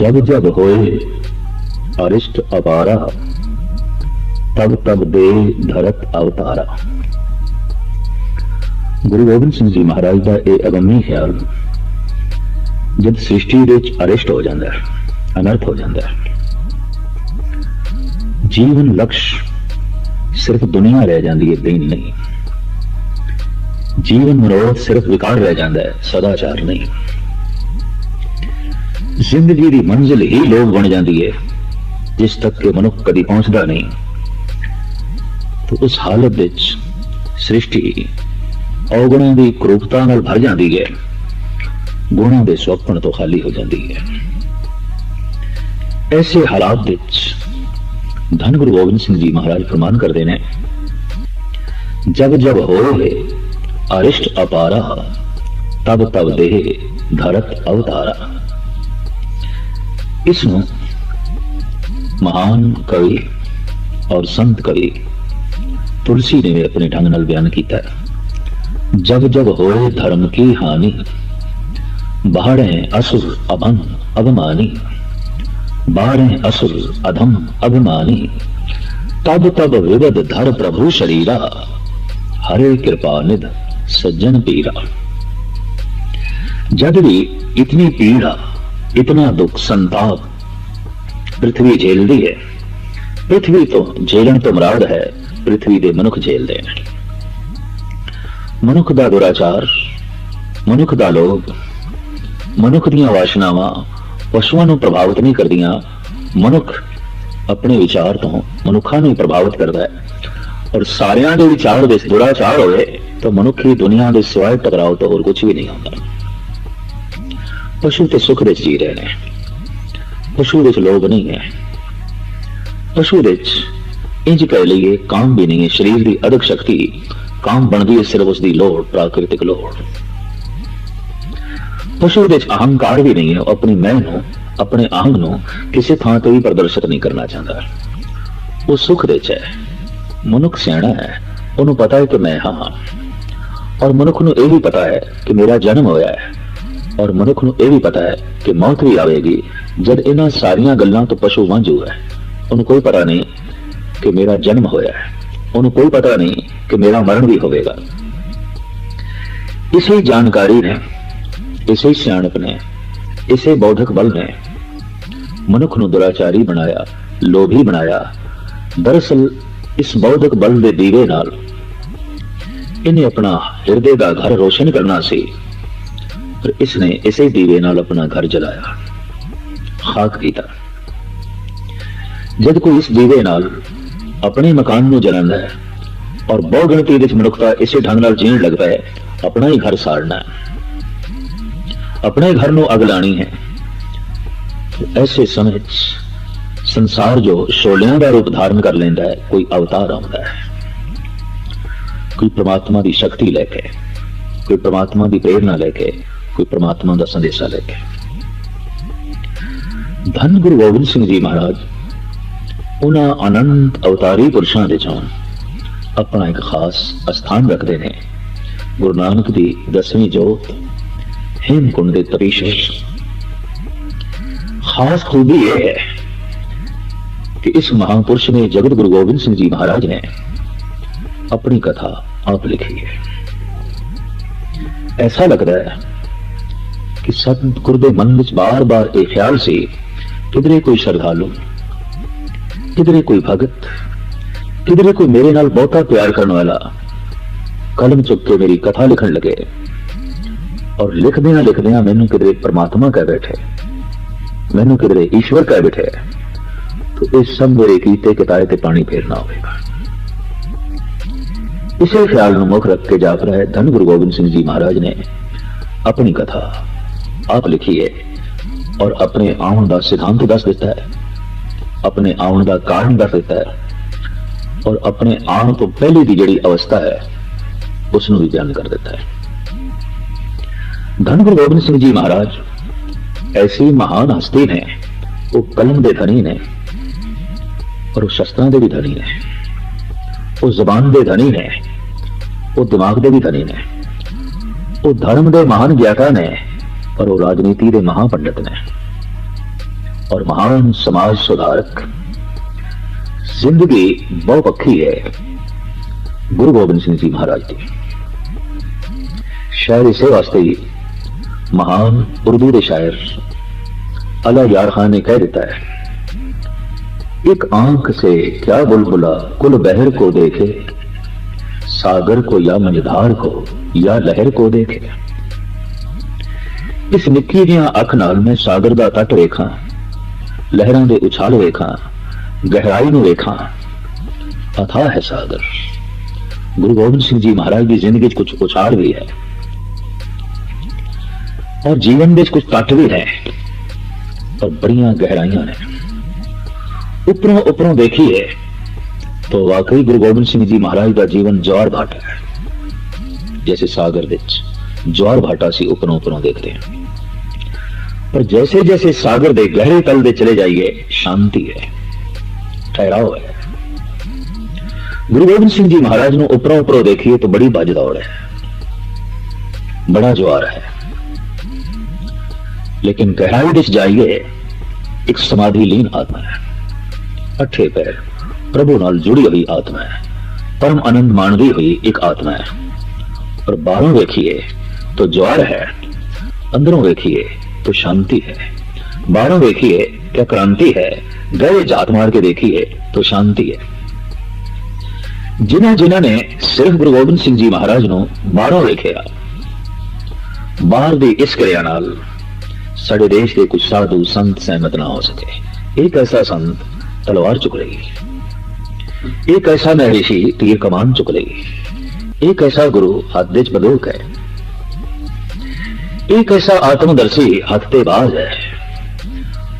जब जब होए अरिष्ट अपारा, तब तब दे धरत अवतारा। गुरु गोबिंद सिंह जी महाराज का यह अगम्य ख्याल जब सृष्टि विच अरिष्ट हो जाता है, अनर्थ हो जाता है, जीवन लक्ष्य सिर्फ दुनिया रह जाती है, दीन नहीं। जीवन मनोरथ सिर्फ विकार रह जाता है, सदाचार नहीं। जिंदगी की मंजिल ही लोग बन जाती है जिस तक के मनुख कभी पहुंचता नहीं। तो उस हालत विच सृष्टि अवगुणों की क्रूरता नाल भर जाती है, गुणों के स्वप्न तो खाली हो जाती है। ऐसे हालात विच धन गुरु गोबिंद सिंह जी महाराज फरमान करते हैं, जब जब होए अरिष्ट अपारा, तब तब देह धरत अवतारा। इसनों महान कवि और संत कवि तुलसी ने भी अपने ढंग नाल बयान किया है। जब जब होए धर्म की हानि, बाढ़े असुर अभम अभिमानी, बाढ़े असुर अधम अभिमानी, तब तब विवद धर प्रभु शरीरा, हरे कृपा निध सज्जन पीरा। जब भी इतनी पीड़ा, इतना दुख संताप पृथ्वी झेलती है, पृथ्वी तो झेलन तो मुराद है पृथ्वी दे मनुख झेलते हैं। मनुख दा दुराचार, मनुख दा लोभ, मनुख दियां वासनावां पशुओं को प्रभावित नहीं करदियां। मनुख अपने विचार तो मनुखा को प्रभावित करता है, और सारियां दे विचार विच दुराचार होए तो मनुख की दुनिया के सिवाय टकराव तो और कुछ भी नहीं होता। पशु तो सुख विच जी रहे हैं, पशु विच लोभ नहीं है, पशु विच इंज कह लीए काम भी नहीं है। शरीर की अदक शक्ति काम बनती है सिर्फ उसकी लोड़, प्राकृतिक लोड़। पशु विच अहंकार भी नहीं है, अपनी मैं नूं, अपने आहंग नूं किसी थां ते भी प्रदर्शित नहीं करना चाहता। वो सुख विच है। मनुख सियाणा है, उन्होंने पता है कि मैं हाँ, और मनुख नूं यह भी पता है कि मेरा जन्म होया है, और मनुख नूं यह भी पता है कि मौत भी आवेगी। जब इन्हां सारियां गल्लां तो पशु वांझू है। उन्हें कोई पता नहीं कि मेरा जन्म होया है, उन्हें कोई पता नहीं कि मेरा मरण भी होगा। इसी जानकारी ने, इसी सियाणप ने, इसी बौद्धिक बल ने मनुख नूं दुराचारी बनाया, लोभी बनाया। दरअसल इस बौद्धिक बल के दीवे नाल इन्हें अपना हृदय का घर रोशन करना सी, पर इसने इसे दीवे नाल अपना घर जलाया, खाक किया। जब कोई इस दीवे नाल अपने मकान नूं जलांदा है और बहु गिणती विच मनुखता इसे ढंग नाल जीण लग पए, अपना ही घर साड़ना है, अपने घर नूं अग लानी है। तो ऐसे समय संसार जो शोलियां का रूप धारण कर लेंदा है, कोई अवतार आउंदा है, कोई परमात्मा की शक्ति लेके, कोई परमात्मा की प्रेरणा लेके, कोई परमात्मा का संदेशा लेके। धन गुरु गोबिंद सिंह जी महाराज उन्हां अनंत अवतारी पुरुषों के चों अपना एक खास स्थान रखते हैं। गुरु नानक की 10वीं जोत हेमकुंड के तपीश्वर। खास खूबी यह है कि इस महापुरुष ने, जगत गुरु गोबिंद सिंह जी महाराज ने, अपनी कथा आप लिखी है। ऐसा लगता है कि सतगुरु दे मन में बार बार एक ख्याल से, किधरे कोई श्रद्धालु, किधरे कोई भगत, किधरे कोई मेरे नाल बहुता प्यार करने वाला कलम चुक के मेरी कथा लिखन लगे, और लिखदियां मैनू किधरे परमात्मा कह बैठे, मैनू किधरे ईश्वर कह बैठे, तो इस सब मेरे कीते किताए ते पानी फेरना होगा। इसे ख्याल में मुख रख के जाप रहा है धन गुरु गोबिंद सिंह जी महाराज ने अपनी कथा आप लिखी है, और अपने आउण का सिद्धांत दस दिता है, अपने आउण का कारण दस दिता है, और अपने आउण तो पहले की जिहड़ी अवस्था है उसनूं भी बयान कर दिता है। धन गुरु गोबिंद सिंह जी महाराज ऐसी महान हस्ती ने, वो कलम के धनी ने, और वो शस्त्रां दे भी धनी ने, वो जबान दे धनी ने, वो दिमाग दे भी धनी ने, वो धर्म दे महान ज्ञाता ने, और वो राजनीति दे महापंडित ने। और महान समाज सुधारक। जिंदगी बहुपक्षी है गुरु गोबिंद सिंह जी महाराज की। शायर इसे वास्ते ही महान उर्दू के शायर अला यार खान ने कह देता है, एक आंख से क्या बुलबुला कुल बहर को देखे, सागर को या मझधार को या लहर को देखे। इस निक्की जिहा अख नाल मैं सागर दा तट वेखां, लहरां दे उछाल वेखां, गहराई नूं वेखां। अथाह है सागर। गुरु गोबिंद सिंह जी महाराज की जिंदगी कुछ उछाल भी है और जीवन में कुछ तट भी है और बड़ियां गहराइयां ने। उपरों उपरों देखिए तो वाकई गुरु गोबिंद सिंह जी महाराज का जीवन ज्वार भाटा है, जैसे सागर विच ज्वार भाटा सी उपरों उपरों देखते हैं। पर जैसे जैसे सागर दे गहरे तल दे चले जाइए, शांति है, ठहराव है। गुरु गोबिंद सिंह जी महाराज ਨੂੰ उपरों उपरों देखिए तो बड़ी भज दौड़ है, बड़ा ज्वार है। लेकिन गहराई दिश जाइए एक समाधि लीन आत्मा है, अठे पैर प्रभु नाल जुड़ी हुई आत्मा है, परम आनंद मानदी हुई एक आत्मा है। और बाहरों देखिए तो ज्वार है, अंदरों देखिए तो शांति है। बाहरों देखिए क्या क्रांति है, गहरे जात मार के देखिए तो शांति है। जिन्हां जिन्हां ने सिर्फ गुरु गोबिंद सिंह जी महाराज ਨੂੰ ਬਾਹਰੋਂ ਵੇਖਿਆ, ਬਾਹਰ ਦੀ ਇਸ ਕਿਰਿਆ ਨਾਲ ਸਾਡੇ देश के कुछ साधु संत सहमत ना हो सके। एक ऐसा संत तलवार चुक लेगी, एक ऐसा महर्षि तीर कमान चुक लेगी, एक ऐसा गुरु हाथ विच बंदूक है, एक ऐसा आत्मदर्शी हथ ते बाज है,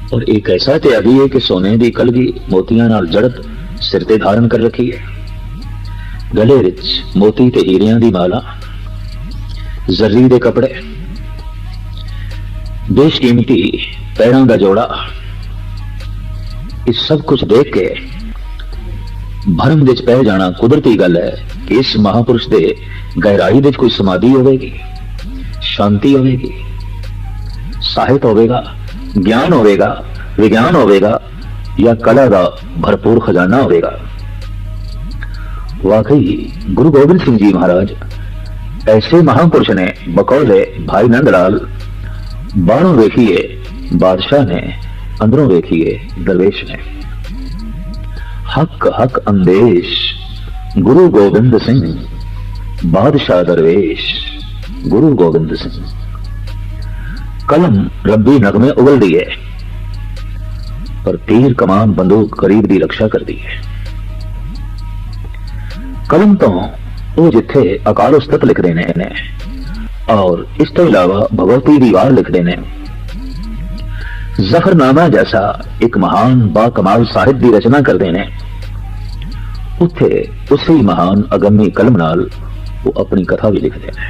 और एक ऐसा त्यागी है कि सोने की कलगी मोतियां नाल जड़त सिर ते धारण कर रखी है। गले विच मोती ते हीरियां दी माला, जर्री दे कपड़े, बेशकीमती पैरों का जोड़ा। इस सब कुछ देख के भरम विच पै जाना कुदरती गल है कि इस महापुरुष दे गहराई विच कोई समाधि होगी, शांति होगी, साहित्य होगा, ज्ञान होगा, विज्ञान होगा या कला का भरपूर खजाना होगा। वाकई गुरु गोबिंद सिंह जी महाराज ऐसे महापुरुष ने बकौले भाई नंदलाल। बाहरों देखिए बादशाह ने, अंदरों देखिए दरवेश ने। हक हक अंदेश गुरु गोबिंद सिंह, बादशाह दरवेश गुरु गोबिंद सिंह। कलम रब्बी नगमे उगल दिए, पर तीर कमान बंदूक गरीब की रक्षा कर दी है। कलम तो वो जिथे अकाल उस्तत लिखते ने और इस तो इलावा भगवती की वार लिखते हैं। जफरनामा जैसा एक महान बाकमाल साहित्य की रचना करते हैं, उथे उसी महान अगम्य कलम नाल वो अपनी कथा भी लिखते हैं,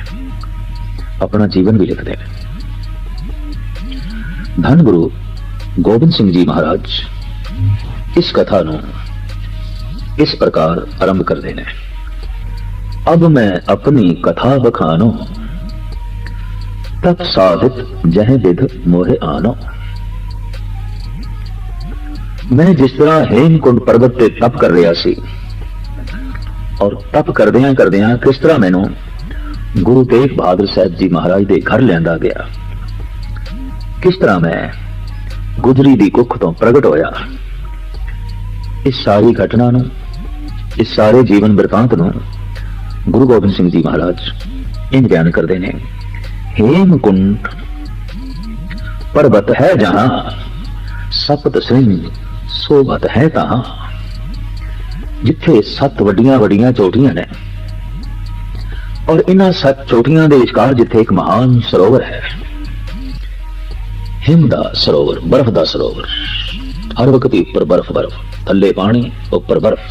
अपना जीवन भी लिखते हैं। धन गुरु गोबिंद सिंह जी महाराज इस कथा नू इस प्रकार आरंभ करते हैं। अब मैं अपनी कथा बखानो, तप साधित जह विध मोहे आनो। मैं जिस तरह हेमकुंड पर्वत पे तप कर रहा सी और तप करदियां किस तरह मैनू गुरु तेग बहादुर साहब जी महाराज के घर लिया गया, किस तरह मैं गुजरी दी कुख तो प्रगट होया। इस सारी घटना नू, इस सारे जीवन वृतांत नू गुरु गोबिंद सिंह जी महाराज इन बयान करते हैं। हेमकुंड पर्वत है जहां, सप्त सिंह सोभत है तहां। जिथे सत वड्डियां वड्डियां चोटियां ने और इन्हां सत चोटियां दे विचकार जिथे एक महान सरोवर है, हिम दा सरोवर, बर्फ दा सरोवर। हर वक्त ऊपर बर्फ बर्फ, थल्ले पानी, ऊपर बर्फ।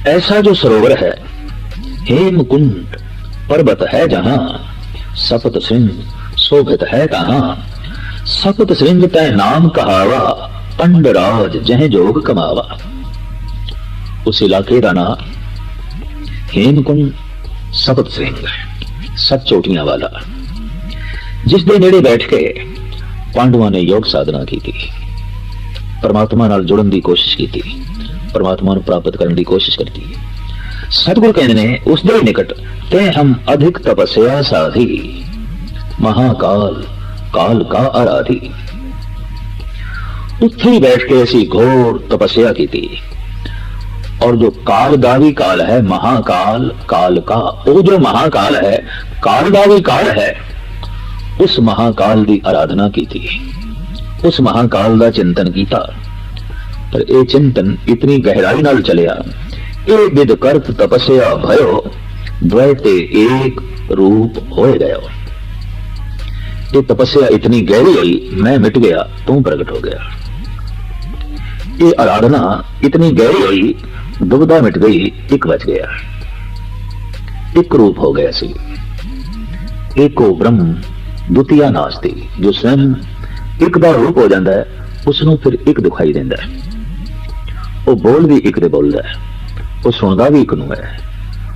ऐसा जो सरोवर है हेमकुंड पर्वत है जहां, सप्त सिंह शोभित है कहां। सप्त सिंह तय नाम कहावा, पंडराज जह जोग कमावा। उस इलाके का नाम हेमकुंड सप्त सिंह, सत चोटियां वाला, जिस दे नेड़े बैठ के ਪਾਂਡਵਾਂ ਨੇ ਯੋਗ ਸਾਧਨਾ ਕੀਤੀ, परमात्मा नाल जुड़न की कोशिश की, परमात्मा ਨੂੰ प्राप्त करने की कोशिश करती है। सतगुरु कहते ने उस दे निकट ते हम अधिक तपस्या साधी, महाकाल काल का आराधी। उत्थे ही बैठ के ऐसी घोर तपस्या की थी। और जो काल का भी काल है, महाकाल काल का, वो जो महाकाल है, काल का भी काल है, उस महाकाल की आराधना की थी, उस महाकाल का चिंतन किया। पर यह चिंतन इतनी गहराई नाल चलिया, ये विद करत तपस्या भयो, द्वैते एक रूप हो गया। ये तपस्या इतनी गहरी हुई, मैं मिट गया तू प्रकट हो गया। ये आराधना इतनी गहरी हुई, दुविधा मिट गई, एक बच गया, एक रूप हो गया सी। एको ब्रह्म द्वितीया नास्ति, जो स्वयं एक का रूप हो जाता है, उसनों फिर एक दिखाई देता है। वो बोल भी एक दे बोलता है, वो सुनता भी एक नूं है,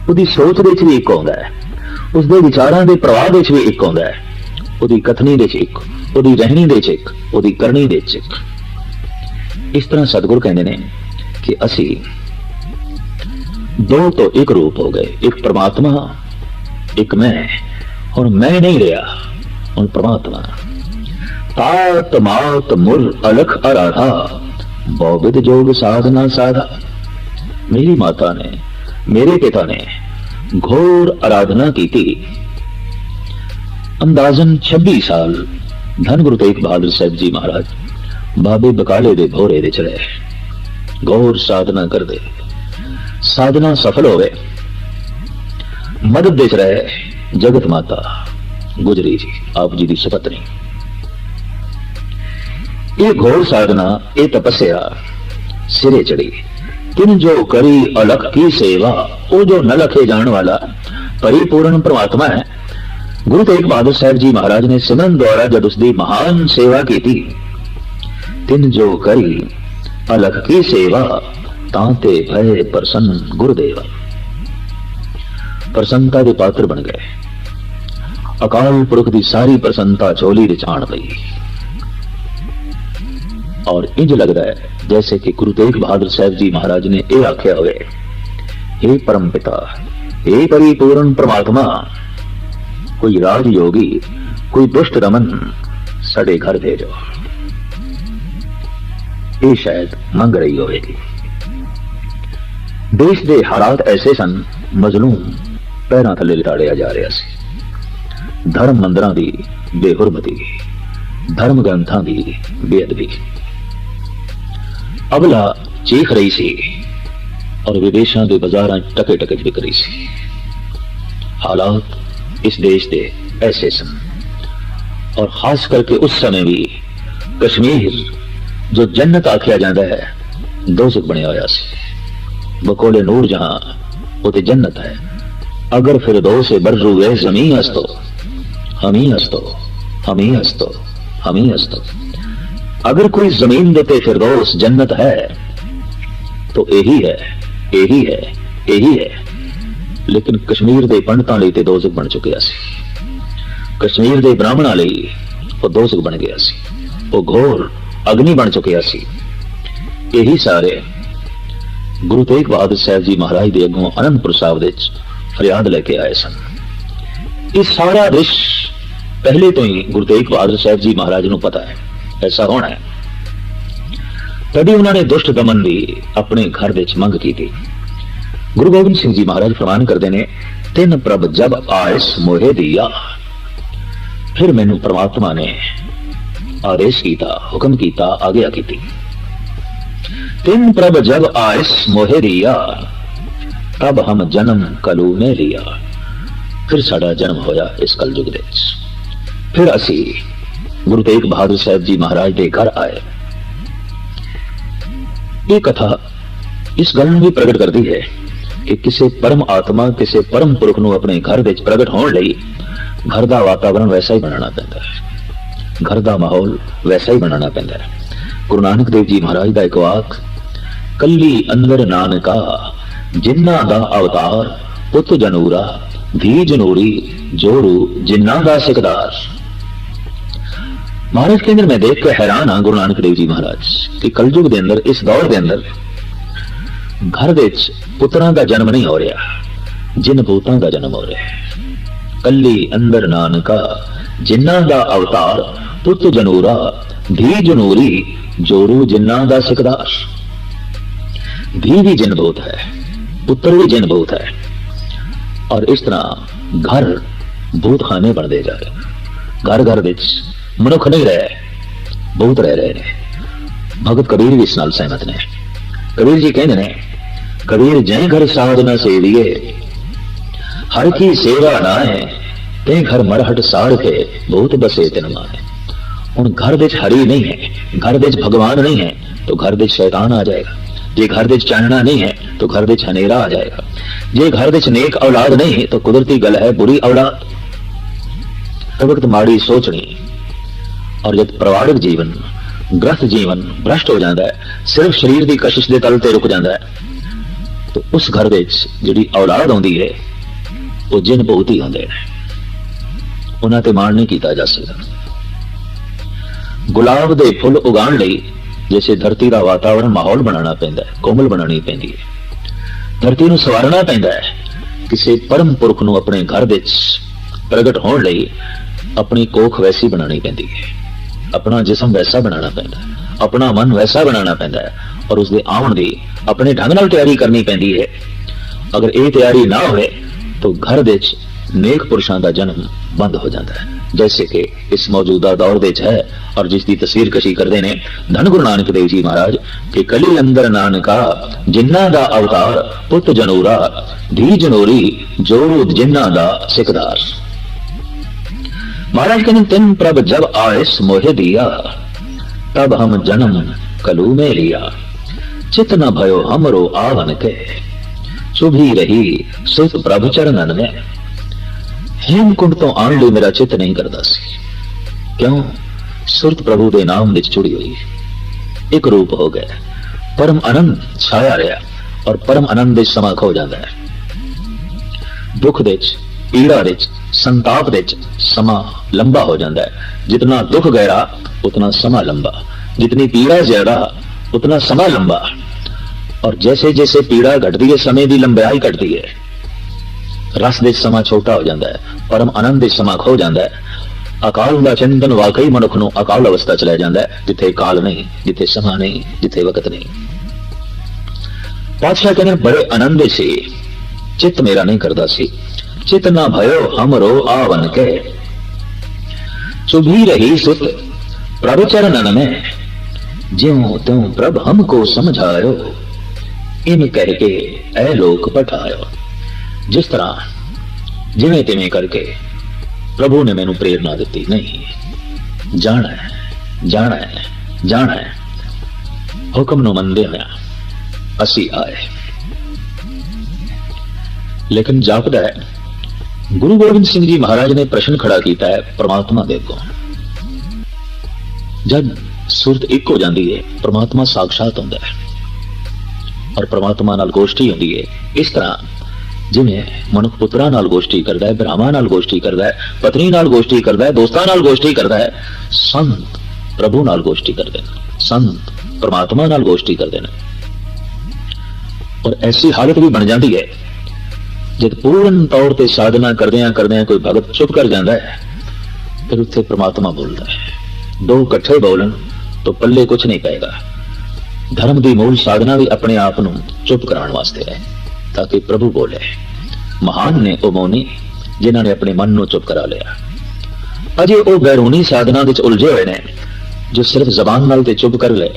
उसकी सोच दे भी एक आउंदा है, उसके विचारां दे प्रवाह दे भी एक आउंदा है, उसकी कथनी दे एक, उसकी रहनी दे एक, उसकी करनी दे एक। इस तरह सतगुरु कहते हैं कि असी दो तो एक रूप हो गए, एक परमात्मा एक मैं, और मैं नहीं रहा और परमात्मा। तात मात मुर अलख आराधा, बहुविध जोग साधना साधा। मेरी माता ने, मेरे पिता ने घोर आराधना की थी। अंदाजन 26 साल धन गुरु तेग बहादुर साहब जी महाराज बाबे बकाले दे भोरे दे चले, घोर साधना कर दे, साधना सफल हो गए। मदद दे रहे जगत माता गुजरी जी, आप जी की सुपत्नी। ये घोर साधना, ये तपस्या सिरे चढ़ी। तिन जो करी अलख की सेवा, वो जो न लखे जान वाला परिपूर्ण परमात्मा है। गुरु तेग बहादुर साहब जी महाराज ने सिमरन द्वारा जब उसकी महान सेवा की थी, तिन जो करी अलख की सेवा, तांते भय प्रसन्न गुरुदेवा। प्रसन्नता के पात्र बन गए। अकाल पुरख की सारी प्रसन्नता झोली रिचाण पई। और इंज लग रहा है जैसे कि गुरु तेग बहादुर साहब जी महाराज ने यह आख्या हुए, हे परम पिता, हे परिपूर्ण परमात्मा, कोई राजयोगी, कोई दुष्ट रमन साडे घर भेजो। ये शायद मंग रही होगी। देश के हालात ऐसे सन, मजलूम पैरों थले लिटाड़िया जा रहा सी। धर्म मंदिरां दी बेहुरमती, धर्म ग्रंथां दी बेअदबी। अबला चीख रही सी और विदेशों के बाजारां टके टके बिक रही सी। हालात इस देश के ऐसे सन। और खास करके उस समय भी कश्मीर जो जन्नत आख्या जाता है, दोज़ख बनिया होया सी। बकोले नूर जहां उते जन्नत है। अगर फिरदौस से बर्रू वे ज़मीं हस्तो, हमी हस्तो, हमी हस्तो, हमी हस्तो। अगर कोई जमीन देते फिरदौस जन्नत है तो यही है, यही है, यही है। लेकिन कश्मीर के पंडितां लई ते दोज़ख बन चुकिया सी। कश्मीर के ब्राह्मणां लई वो दोज़ख बन गया सी, वो घोर अग्नि बन चुकिया सी। यही सारे गुरु तेग बहादुर साहब जी महाराज के अगों आनंदपुर साहब दे फरियाद लेके आए सन। ये सारा दृश्य पहले तो ही गुरु तेग बहादुर साहब जी महाराज को पता है ऐसा होना है। तभी उन्होंने दुष्ट दमन की अपने घर विच मंग की थी। गुरु गोबिंद सिंह जी महाराज फरमान करते ने, तिन प्रभ जब आयस मोहे दिया। फिर मैनू परमात्मा ने आदेश किया, हुक्म किया, आज्ञा की। तिन प्रभ जब आयस मोहे दिया, तब हम जन्म कलू में लिया। फिर साडा जन्म होया इस कलयुग दे विच। फिर असी गुरु तेग बहादुर साहब जी महाराज के घर आए। ये कथा इस गल भी प्रगट करती है कि किसी परम आत्मा, किसी परम पुरख को अपने घर विच प्रगट होने लई घर का वातावरण वैसा ही बनाना पैंदा है, घर का माहौल वैसा ही बनाना पैंदा है। गुरु नानक देव जी महाराज का एक वाक, कली अंदर नानका जिन्ना दा अवतार, पुत जनूरा धी जनूरी जोरू जिन्ना दा सिकदार। महाराज कहते मैं देख के हैरान हाँ गुरु नानक देव जी महाराज कि कलयुग के अंदर इस दौर के अंदर घर विच पुत्रां दा जन्म नहीं हो रहा, जिन भूतां दा जन्म हो रहा है। कल्ली अंदर नानका जिन्ना दा अवतार, पुत जनूरा धी जनूरी जोरू जिन्ना दा सिकदार। धी भी जिन भूत है, पुत्र भी जिन भूत है, और इस तरह घर भूत खाने बनते जा रहे। घर घर विच मनुख नहीं रहे, भूत रह रहे ने। भगत कबीर भी इस नाल सहमत ने। कबीर जी कहते ने, कबीर जय घर साधना सेविए हर की सेवा ना है, ते घर मरहट सार के भूत बसे तिन माने। हुण घर विच हरि नहीं है, घर विच भगवान नहीं है तो घर विच शैतान आ जाएगा। जे घर विच चानना नहीं है तो घर विच हनेरा आ जाएगा। जे घर विच नेक औलाद नहीं है तो कुदरती गल है बुरी औलाद। हर वक्त माड़ी सोचनी। और जब परिवारिक जीवन ग्रस्त जीवन भ्रष्ट हो जाता है, सिर्फ शरीर की कशिश के तल ते रुक जाता है, तो उस घर विच जिहड़ी औलाद आउंदी है वो जिन भूत ही आउंदे ने। उन्हां ते मान नहीं कीता जा सकदा। गुलाब दे फुल उगाउण लई जैसे धरती का वातावरण माहौल बनाना पैंदा है, कोमल बनानी पैंदी है, धरती नूं सवारना पैंदा है। किसी परम पुरख नूं अपने घर विच प्रगट होण लई अपनी कोख वैसी बनानी पैंदी है, अपना जिस्म वैसा बनाना पैंदा है, अपना मन वैसा बनाना पैंदा है, और उसके आउण दी अपने ढंग नाल तैयारी करनी पैंदी है। अगर ये तैयारी ना होए तो घर विच नेक पुरुषां दा जन्म बंद हो जाता है, जैसे कि इस मौजूदा दौर विच है। और जिसकी तस्वीर कशी करते ने धन गुरु नानक देव जी महाराज कि कली अंदर नानका जिन्ना दा अवतार, पुत जनूरा धी जनूरी जोरू जिन्ना दा सिकदार। महाराज कहते तिन प्रभ जब आयस मोहे दिया, तब हम जन्म कलू में लिया। चित न भयो हमरो आवन के, चुभी रही सुत प्रभ चरणन में। हेमकुंड तो आने लिए मेरा चित नहीं करता सी, क्यों? सुरत प्रभु दे नाम विच जुड़ी हुई, एक रूप हो गया, परम आनंद छाया रहा, और परम आनंद विच समा खो जाता है। दुख विच, पीड़ा विच, संताप विच समा लंबा हो जाता है। जितना दुख गहरा उतना समा लंबा, जितनी पीड़ा ज्यादा उतना समा लंबा। और जैसे जैसे पीड़ा घटती है समय की लंबाई घटती है। रस दे समा छोटा हो जाता है, परम आनंद दे समा खो जाता है। अकाल का चिंतन वाकई मनुख नूं अकाल अवस्था च लै जांदा है, जिथे काल नहीं, जिथे समा नहीं, जिथे वक्त नहीं। पातशाह कहने बड़े आनंद से चित मेरा नहीं करता सी। चित ना भयो हमरो आवन के, चुभी रही सुत प्रभु चरणन में। ज्यों त्यों प्रभ हमको समझायो, इन कह के ऐ लोक पठायो। जिस तरह जिवें तिवें करके प्रभु ने मैनू प्रेरणा दी, नहीं जाना है, जाना है, जाना है। हुक्म नूं मनदे होया असी आए। लेकिन जापदा है गुरु गोबिंद सिंह जी महाराज ने प्रश्न खड़ा किया है परमात्मा दे अगों। जब सुरत एक हो जाती है, परमात्मा साक्षात होता है और परमात्मा नाल गोष्ठी होती है। इस तरह जिवें मनुख पुत्रां नाल गोष्ठी करता है, भरावां नाल गोष्ठी करता है, पत्नी नाल गोष्ठी करता है, दोस्तां नाल गोष्ठी करता है, संत प्रभु नाल गोष्ठी करते हैं, संत परमात्मा नाल गोष्ठी करते हैं। और ऐसी हालत भी बन जाती है जब पूर्ण तौर पर साधना करदियां करदियां कोई भगत चुप कर जाता है, फिर उत्थे परमात्मा बोलता है। दो इकट्ठे बोलन तो पल्ले कुछ नहीं पेगा। धर्म की मूल साधना भी अपने आप नूं चुप कराने वास्ते है, ताकि प्रभु बोले। महान ने ओ मौनी जिन्होंने ने अपने मन नूं चुप करा लिया। अजे ओ बैरूनी साधना विच उलझे हुए ने जो सिर्फ जबान नाल ते चुप कर ले,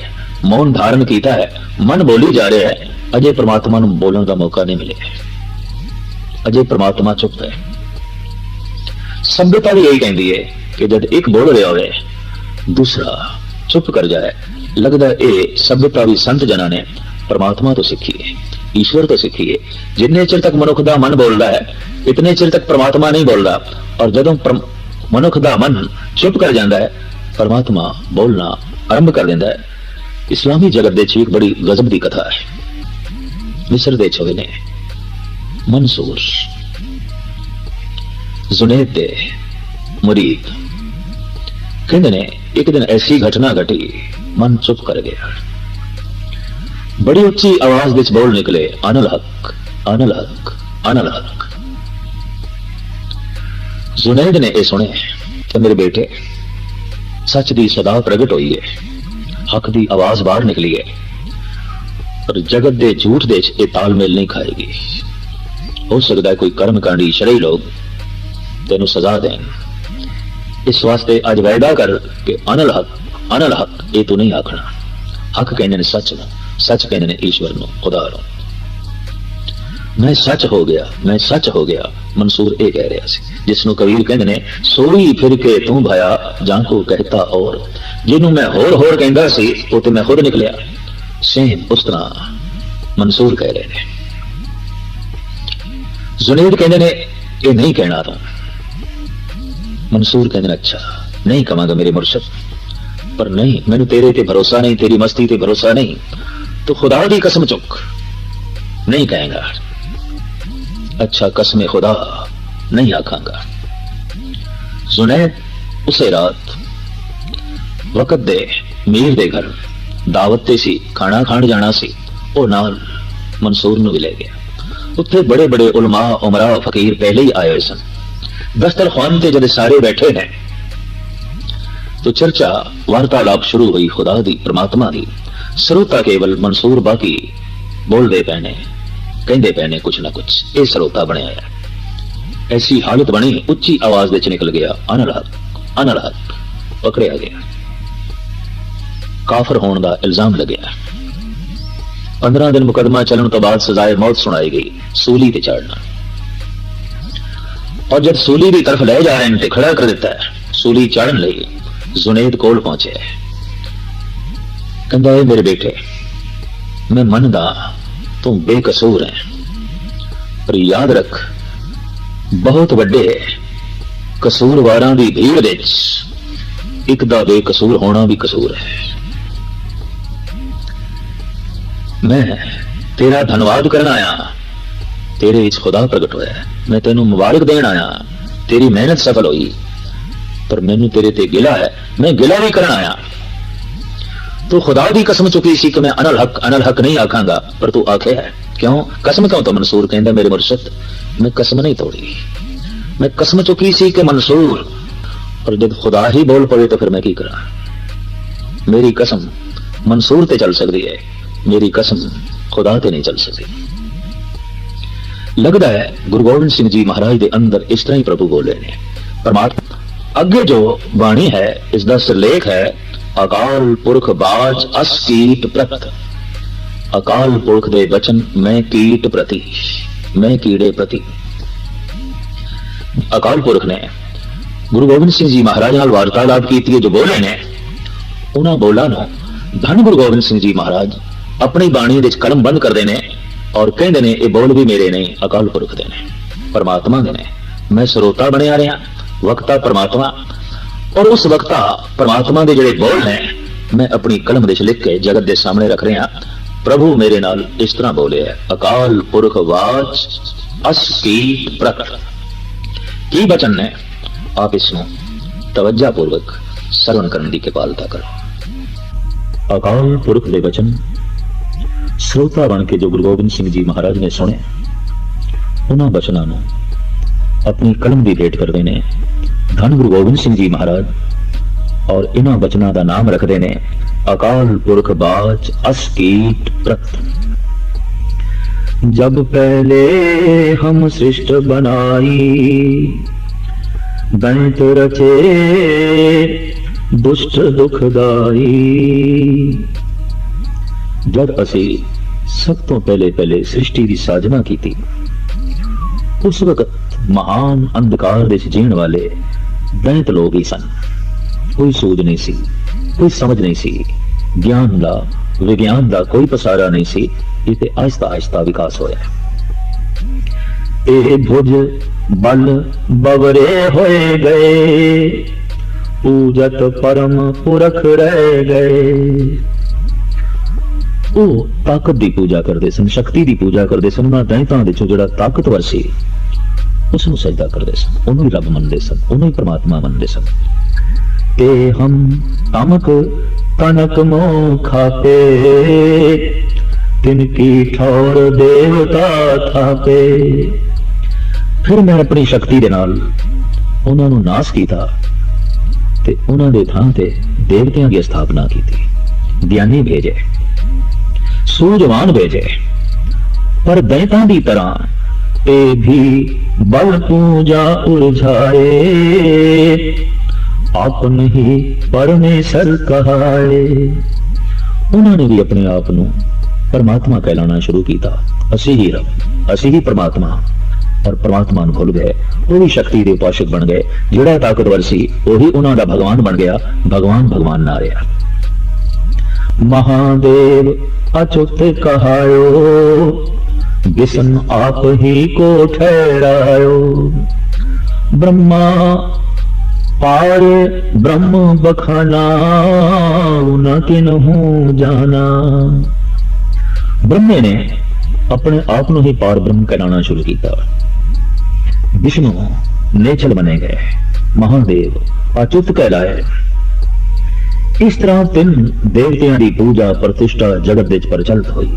मौन धारण कीता है, मन बोली जा रहा है, अजे परमात्मा नूं बोलण का मौका नहीं मिले, अजे परमात्मा चुप है। सभ्यता भी यही कहती है कि जब एक बोल रहा होवे दूसरा चुप कर जाए, लगता है ये सभ्यता भी संत जना ने परमात्मा तो सीखी है, ईश्वर तो सीखी है। जिन्ने चिर तक मनुख का मन बोलता है, इतने चिर तक परमात्मा नहीं बोलता, और जदों मनुख का मन चुप कर जाता है, परमात्मा बोलना आरंभ कर देता है। इस्लामी जगत दे एक बड़ी गजब की कथा है। मिस्र दे होए ने मंसूर जुनैद दे मुरीद कहते ने एक दिन ऐसी घटना घटी, मन चुप कर गया। बड़ी उच्ची आवाज विच बोल निकले, अनल हक, अनल हक, अनल हक। जुनैद ने यह सुने कि मेरे बेटे सच की सदा प्रगट हुई है, हक की आवाज बाहर निकली है, पर जगत के झूठ दे ये तालमेल नहीं खाएगी। हो सकता है कोई कर्मकांडी शरई लोग तेन सजा दें, इस वास्ते अज वायदा कर कि अनल हक ये तू नहीं आखना। हक कहने ने सच न, सच कहने ने ईश्वर नो, खुदा नो। मैं सच हो गया, मैं सच हो गया, मंसूर ये कह रहा सी, जिसनों कबीर कहते ने सोई फिर के तू भाया जां को कहता और, जिन्हों मैं होर कहता सी वो तो मैं खुद निकलिया। सेम उस तरह मंसूर कह रहे ने। जुनैद कहते ने ये नहीं कहना तो, मंसूर कहते अच्छा नहीं कहांगा मेरे मुर्शद, पर नहीं मैनू तेरे ते भरोसा नहीं, तेरी मस्ती ते भरोसा नहीं, तो खुदा की कसम चुक नहीं कहेगा। अच्छा कसम खुदा नहीं आखांगा। जुनैद उसे रात वक्त दे मीर दे घर दावत ते सी, खाना खाण जाना सी, वो नाल मंसूर नूं भी ले गया। उत्थे बड़े बड़े उलमा उमरा फकीर पहले ही आए हुए सन। दस्तरखान ते जब सारे बैठे हैं तो चर्चा वार्तालाप शुरू हुई खुदा दी, परमात्मा दी। श्रोता केवल मंसूर बाकी बोलते पैने, कहते पैने कुछ ना कुछ, ये श्रोता बनया है। ऐसी हालत बनी, उच्ची आवाज विच निकल गया, अनल हक, पकड़िया गया। काफर होने का इल्जाम लग्या। 15 दिन मुकदमा चलन तो बाद सजाए मौत सुनाई गई, सूली ते चढ़ना। और जब सूली की तरफ ले जा रहे हैं खड़ा कर दिता है, सूली चढ़न लई जुनैद कोल पहुंचे। कहता है मेरे बेटे मैं मनदा तू बेकसूर है, पर याद रख बहुत बड़े कसूरवारां दी भीड़ विच एक दा बेकसूर होना भी कसूर है। मैं तेरा धन्यवाद करना आया, तेरे इस खुदा प्रगट होया, मैं तेनू मुबारक देन आया, तेरी मेहनत सफल हुई, पर मैनू तेरे ते गिला है, मैं गिला भी करना आया। तू खुदा की कसम चुकी सी कि मैं अनल हक नहीं आखांगा, पर तू आखे है। क्यों कसम क्यों? तो मंसूर कहता मेरे मुर्शद मैं कसम नहीं तोड़ी, मैं कसम चुकी सी कि मंसूर, और जब खुदा ही बोल पड़े तो फिर मैं की करा। मेरी कसम मंसूर ते चल सकती है, मेरी कसम खुदा ते नहीं चल सकती। लगता है गुरु गोबिंद सिंह जी महाराज के अंदर इस तरह ही प्रभु बोले ने। परमात्मा अगे जो बाणी है इसका सिरलेख है, अकाल पुरख बाज अस कीट प्रत। अकाल पुरख दे बचन मैं कीट प्रति, मैं कीड़े प्रति। अकाल पुरख ने गुरु गोबिंद सिंह जी महाराज नाल वार्तालाप की, जो बोले ने उन्होंने बोला नो धन गुरु गोबिंद सिंह जी महाराज अपनी बाणी विच कलम बंद करते हैं और कहते हैं ये बोल भी मेरे नहीं, अकाल पुरख दे ने, परमात्मा दे ने। मैं श्रोता बनिया रहा, वक्ता परमात्मा, और उस वक्ता परमात्मा के जिहड़े बोल ने मैं अपनी कलम विच लिख के जगत के सामने रख रहा। प्रभु मेरे नाल इस तरह बोले है, अकाल पुरख वाच अस कीट प्रत। की बचन ने आप इसनों तवज्जा पूर्वक श्रवण करने की कृपालता करो। अकाल पुरख दे बचन श्रोता बन के जो गुरु गोबिंद सिंह जी महाराज ने सुने, उन्होंने बचनों को अपनी कलम की भेंट करते हैं धन गुरु गोबिंद सिंह जी महाराज, और इन्होंने बचनों का नाम रखते हैं अकाल पुरख बाच अस कीट प्रत। जब पहले हम सृष्ट बनाई, दैत रचे दुष्ट दुखदाई। जब असी सब तो पहले सृष्टि की साधना की थी, उस वक्त महान अंधकार दे जीण वाले दैत लोग ही सन। कोई सूझ नहीं सी, कोई समझ नहीं सी, ज्ञान दा विज्ञान दा कोई पसारा नहीं सी। इसे आहिस्ता आहिस्ता विकास होया। ए भुज बल बवरे होए गए, पूजत परम पुरख रह गए। वो ताकत की पूजा करते सन, शक्ति की पूजा करते सन। उन्होंने दैतां दे चों जिहड़ा ताकतवर सी ਉਸ ਨੂੰ ਸਜਦਾ ਕਰਦੇ ਸਨ, ਉਹਨੂੰ ਹੀ ਰੱਬ ਮੰਨਦੇ ਸਨ, ਉਹਨੂੰ ਹੀ ਪਰਮਾਤਮਾ ਮੰਨਦੇ ਸਨ। ਤੇ ਹਮ ਤਮਕ ਕਨਕ ਮੋਹ ਖਾਪੇ, ਤਿਨਕੀ ਠੌਰ ਦੇਵਤਾ ਥਾਪੇ। ਫਿਰ ਮੈਂ ਆਪਣੀ ਸ਼ਕਤੀ ਦੇ ਨਾਲ ਉਹਨਾਂ ਨੂੰ ਨਾਸ ਕੀਤਾ ਤੇ ਉਹਨਾਂ ਦੇ ਥਾਂ ਤੇ ਦੇਵਤਿਆਂ ਦੀ ਸਥਾਪਨਾ ਕੀਤੀ। ਗਿਆਨੀ ਭੇਜੇ, ਸੂਝਵਾਨ ਭੇਜੇ, ਪਰ ਦੈਤਾਂ ਦੀ ਤਰ੍ਹਾਂ ਇਹ ਵੀ ਬਲ ਪੂਜਾ ਉਲਝਾਏ, ਆਪਨ ਹੀ ਪਰਮੇਸ਼ਰ ਕਹਾਏ। ਉਹਨਾਂ ਨੇ ਵੀ ਆਪਣੇ ਆਪ ਨੂੰ ਪਰਮਾਤਮਾ ਕਹਿਲਾਣਾ ਸ਼ੁਰੂ ਕੀਤਾ। ਅਸੀਂ ਹੀ ਰੱਬ, ਅਸੀਂ ਹੀ ਪਰਮਾਤਮਾ, ਔਰ ਪਰਮਾਤਮਾ ਨੂੰ ਭੁੱਲ ਗਏ। ਉਹ ਵੀ ਸ਼ਕਤੀ ਦੇ ਉਪਾਸ਼ਕ ਬਣ ਗਏ। ਜਿਹੜਾ ਤਾਕਤਵਰ ਸੀ ਉਹੀ ਉਹਨਾਂ ਦਾ ਭਗਵਾਨ ਬਣ ਗਿਆ। ਭਗਵਾਨ ਭਗਵਾਨ ਨਾ ਰਿਹਾ। महादेव अच्युत कहायो, विष्णु आप ही को ठहरायो। ब्रह्मा पार ब्रह्म बखाना, न किन्हू जाना। ब्रह्मे ने अपने आप ਨੂੰ ही पार ब्रह्म कहलाना शुरू किया। विष्णु नेचल बने गए, महादेव अच्युत कहलाए। इस तरह तीन देवतियां की पूजा प्रतिष्ठा जगत विच प्रचलित हुई।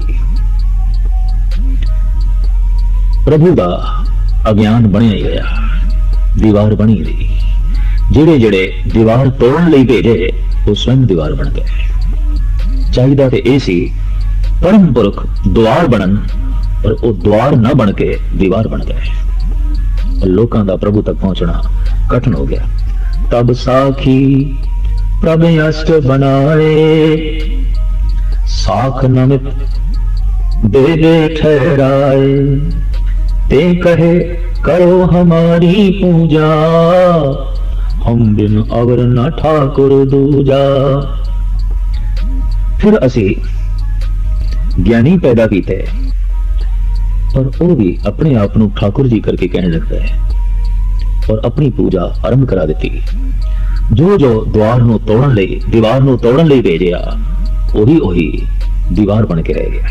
प्रभु का अज्ञान बनिया ही गया, दीवार बनी रही। जेड़े जेड़े दीवार तोड़न लई भेजे वो स्वयं दीवार बन गए। चाहिदा ते ये सी परम पुरख द्वार बनन, पर वो द्वार न बन के दीवार बन गए। और लोकां दा प्रभु तक पहुंचना कठिन हो गया। तब साखी प्रभ अष्ट बनाए, साख नमित दे दे ठहराए। ते कहे करो हमारी पूजा, हम बिन अवर न ठाकुर दूजा। फिर असी ज्ञानी पैदा किते, पर वो भी अपने आप को ठाकुर जी करके कहने लग गए और अपनी पूजा आरंभ करा दी। जो जो द्वार नूं तोड़न लई, दीवार नूं तोड़न लई भेजिया, ओही ओही दीवार बन के रह गया।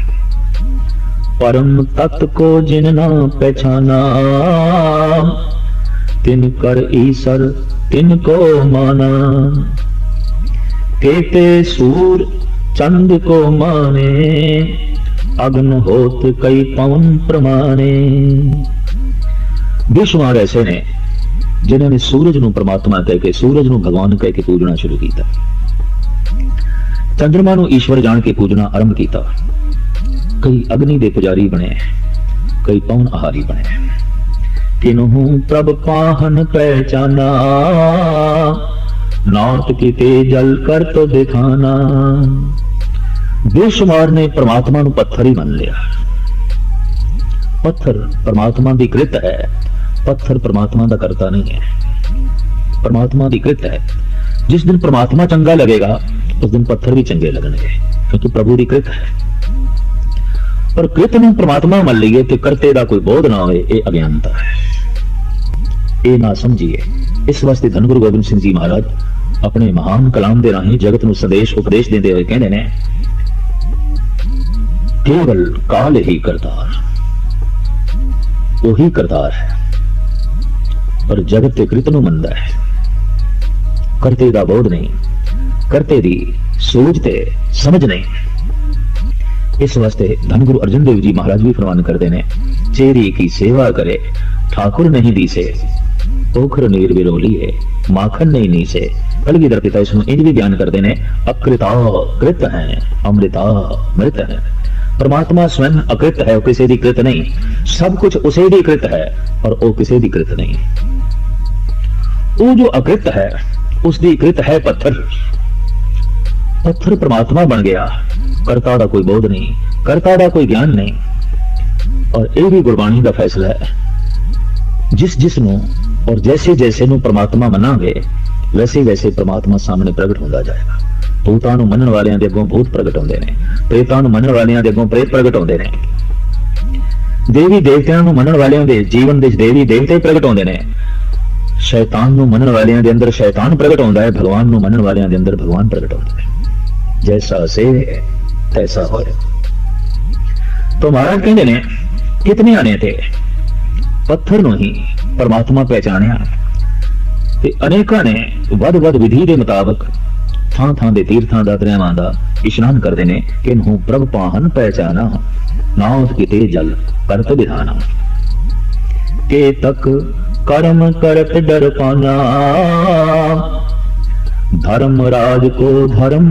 परम तत्व को जिन ना पहचाना, तिन कर ईसर तिन को माना। केते सूर चंद को माने, अग्न होत कई पवन प्रमाणे। बेशुमार ऐसे ने जिन्होंने सूरज नूं परमात्मा कह के, सूरज नूं भगवान कह के पूजना शुरू किया। चंद्रमा नूं ईश्वर जान के पूजना आरंभ किया। कई अग्नि दे पुजारी बने, कई पवन आहारी बने। तिन्हू प्रभ पाहन पहचाना, नाथ किते जल कर तो दिखाना। बेशुमार ने परमात्मा नूं पत्थर ही मान लिया। पत्थर परमात्मा की कृत है, पत्थर परमात्मा का करता नहीं है। परमात्मा की कृत है। जिस दिन परमात्मा चंगा लगेगा उस दिन पत्थर भी चंगे लगणगे, क्योंकि प्रभु की कृत है। पर कृत में परमात्मा मान लीए तो करते का कोई बोध ना होए, ये अज्ञानता है, ये ना समझिए। इस वास्ते धन गुरु गोबिंद सिंह जी महाराज अपने महान कलाम के राही जगत नूं संदेश उपदेश देते हुए कहते हैं, केवल काल ही करतार, वही करतार है, पर जगत के कृत नूं मनदा है। करते का बोध नहीं, करते दी सोच ते समझ नहीं। इस वास्ते धन गुरु अर्जन देव जी महाराज भी फरमान करते हैं, चेरी की सेवा करे ठाकुर नहीं दीसे, पोखर नीर बिरोली है माखन नहीं नीसे। कलगीधर पिता इसमें इंज भी बयान करते हैं, अकृता कृत है, अमृता मृत है। परमात्मा स्वयं अकृत है, किसी की कृत नहीं। सब कुछ उसे भी कृत है और वो किसी की कृत नहीं। वो जो अकृत है उसकी कृत है पत्थर। पत्थर परमात्मा बन गया। कर्ता का कोई बोध नहीं, कर्ता का कोई ज्ञान नहीं। और ये भी गुरबाणी का फैसला है, जिस जिसनों और जैसे जैसे नूं परमात्मा मनांगे वैसे वैसे परमात्मा सामने प्रगट होता जाएगा। भूतां नूं मनण वालियां दे अगों भूत प्रगट होंदे ने, प्रेतां नूं मनण वालियां दे अगों प्रेत प्रगट होंदे ने, देवी देवतियां नूं मनण वालियां दे जीवन दे देवी देवते प्रगट होंदे ने, शैतान नूं मनण वालियां दे अंदर शैतान प्रगट होंदा है, भगवान नूं मनण वालियां दे अंदर भगवान प्रगट होंदा है। जैसा से तैसा होए। तो महाराज कहते ने कितने आने थे, पत्थर नूं ही परमात्मा पहचानिया ते अनेकां ने वध वध विधि के मुताबिक थां थां दे तीर्थां दा दरियावां दा इशनान करते ने कि इन्हूं प्रभ पाहन पहचाना नाथ किते जल करत विधाना के तक कर्म करत डर पाना धर्म राज को धर्म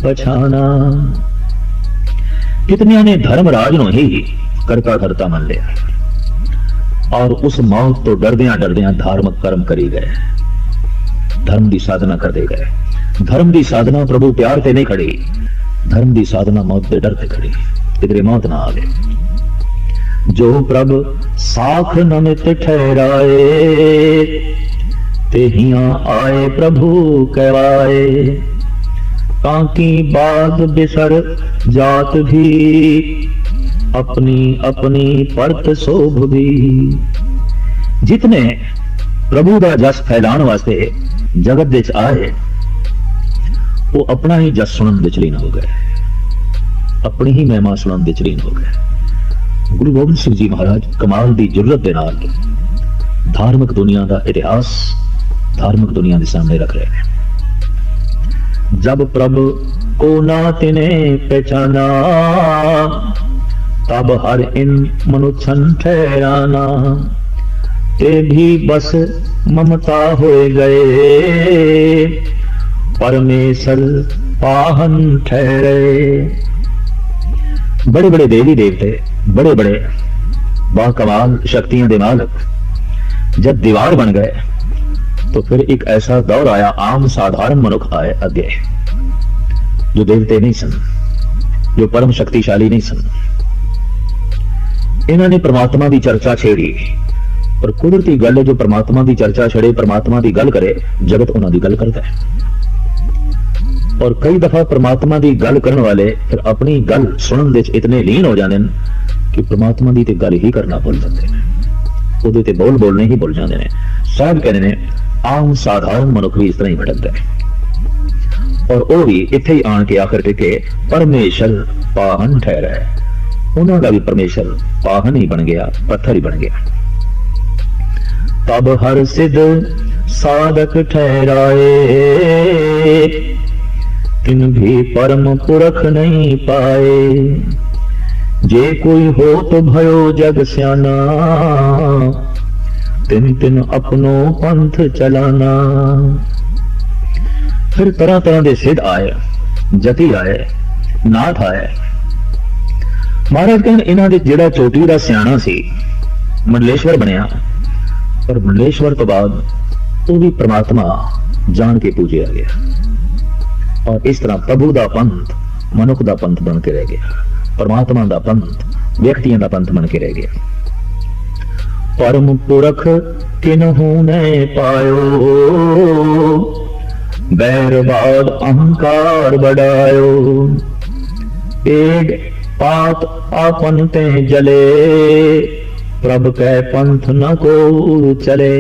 पछाना। कितनिया ने धर्मराज नो ही करता धरता मन लिया और उस मौत तो डरदियां डरदियां धार्मिक कर्म करी गए, धर्म की साधना करते गए। धर्म की साधना प्रभु प्यार ते नहीं खड़ी, धर्म की साधना मौत के डर ते खड़ी, किधरे मौत ना आवे। जो प्रभ साख नमित ठहराए ते हिया आए प्रभु कहवाए ताकि बाग बिसर जात भी अपनी अपनी परत शोभ भी। जितने प्रभु का जस फैलाने वास्ते जगत विच आए वो अपना ही जस सुनन विच लीन हो गए, अपनी ही महिमा सुनन विच लीन हो गए। गुरु गोबिंद सिंह जी महाराज कमाल की जरूरत के नाल धार्मिक दुनिया का इतिहास धार्मिक दुनिया के सामने रख रहे हैं। जब प्रभु को ना तिने पहचाना तब हर इन मनुष्यन ठहराना ते भी बस ममता हो गए परमेश्वर पाहन ठहरे। बड़े बड़े देवी देवते बड़े बड़े बाकमाल शक्तियों के मालिक जब दीवार बन गए तो फिर एक ऐसा दौर आया, आम साधारण मनुष्य आए अगे जो देवते नहीं सन, जो परम शक्तिशाली नहीं सन। इन्होंने परमात्मा की चर्चा छेड़ी पर कुदरती गल जो परमात्मा की चर्चा छेड़े परमात्मा की गल करे जगत उन्होंने गल करता है। और कई दफा परमात्मा की गल करने वाले फिर अपनी गल सुनने विच इतने लीन हो जाते हैं कि परमात्मा की तो गल ही करना भुल जाते हैं, उहदे ते बोल बोलने ही भुल जाते हैं। साहब कहते हैं आम साधारण मनुष्य भी इस तरह ही भटकता है और वह भी इत्थे ही आन के आखिर टिके परमेश्वर पाहन ठहरा है। उन्होंने भी परमेश्वर पाहन ही बन गया, पत्थर ही बन गया। तब हर सिद्ध साधक ठहराए तिन भी परम पुरख नहीं पाए। जे कोई हो तो भयो जग स्याना तिन तिन अपनो पंथ चलाना। फिर तरह तरह के सिद्ध आए, जती आए, नाथ आए। महाराज कहते इन्हां दे जिहड़ा चोटी दा सियाणा सी मंडलेश्वर बनया पर मंडलेश्वर तो बाद वो भी परमात्मा जान के पूजिया गया और इस तरह प्रभु दा पंथ मनुख दा पंथ बन के रह गया, परमात्मा दा पंथ व्यक्तियों दा पंथ बन के रह गया। परम पुरख किन्हू ने पायो बैरबाद अहंकार बढ़ायो। पेड़ पात आपन ते जले प्रभ कै पंथ न को चले।